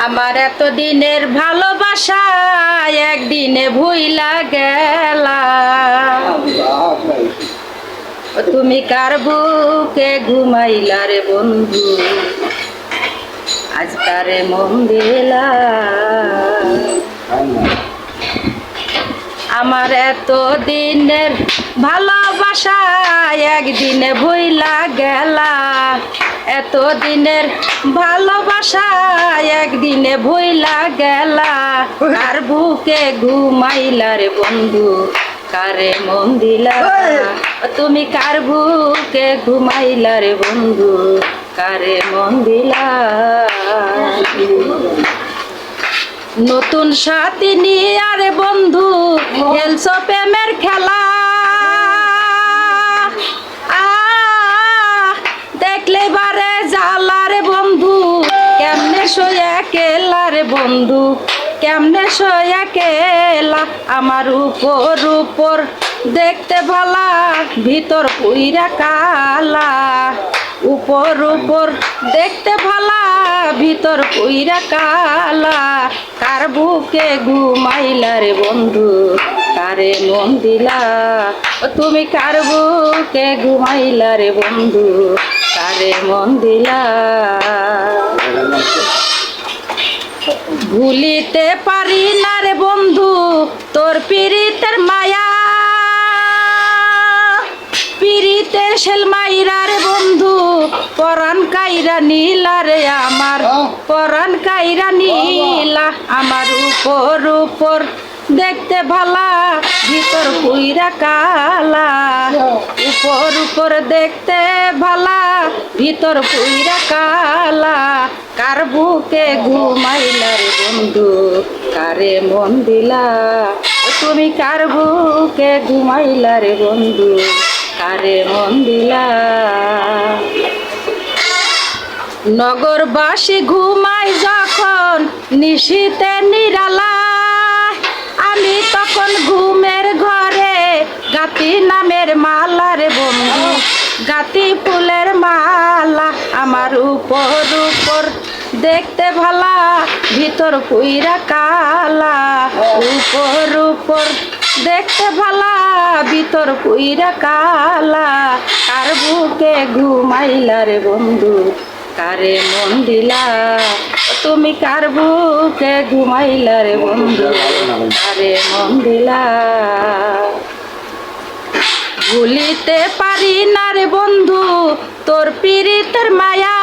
আমার এত দিনের ভালোবাসা একদিনে ভুইলা গেলা। তুমি কার বুকে ঘুমাইলা রে বন্ধু, আজ তারে মন দিলা। আমার এত দিনের ভালোবাসা একদিনে ভুইলা গেলা। এত দিনের ভালোবাসা একদিনে ভুইলা গেলা। কার বুকে ঘুমাইলা রে বন্ধু, কারে মন দিলা। তুমি কার বুকে ঘুমাইলা রে বন্ধু, কারে মন দিলা। নতুন সাথী নিয়ে আরে বন্ধু খেলছো প্রেমের খেলা। দেখলে বারে জ্বালা রে বন্ধু, কেমনে সইয়া কেলা রে বন্ধু, কেমনে সইয়া কেলা। আমার উপর উপর দেখতে ভালা, ভিতর পুইরা কালা। উপর উপর দেখতে ভালা, ভিতর পুইরা কালা। কার বুকে ঘুমাইলা রে বন্ধু, কারে মন দিলা। তুমি কার বুকে ঘুমাইলা রে বন্ধু, কারে মন দিলা। ভুলিতে পারি না রে বন্ধু তোর পীড়িতের মায়া। পীড়িতের শেলমাইরা রে বন্ধু, পরাণ কাইরা নীলা রে আমার, পরাণ কাইরা নীলা। আমার উপর উপর দেখতে ভালা, ভিতর পুইরা কালা। উপর উপর দেখতে ভালা, ভিতর পুইরা কালা। কার বুকে ঘুমাইলা রে বন্ধু, কারে মন দিলা। তুমি কার বুকে ঘুমাইলা রে বন্ধু, কারে মন দিলা। নগরবাসী ঘুমাই যখন নিশীতে নিরালা, আমি তখন ঘুমের ঘরে গাতি নামের মালা রে বন্ধু, গাতি ফুলের মালা। আমার উপর উপর দেখতে ভালা, ভিতর পুইরা কালা। উপর উপর দেখতে ভালা, ভিতর পুইরা কালা। কার বুকে ঘুমাইলা রে বন্ধু, কারে মন দিলা। তুমি কার বুকে ঘুমাইলা রে বন্ধু, কারে মন দিলা। ভুলিতে পারি না রে বন্ধু তোর পীড়িতের মায়া।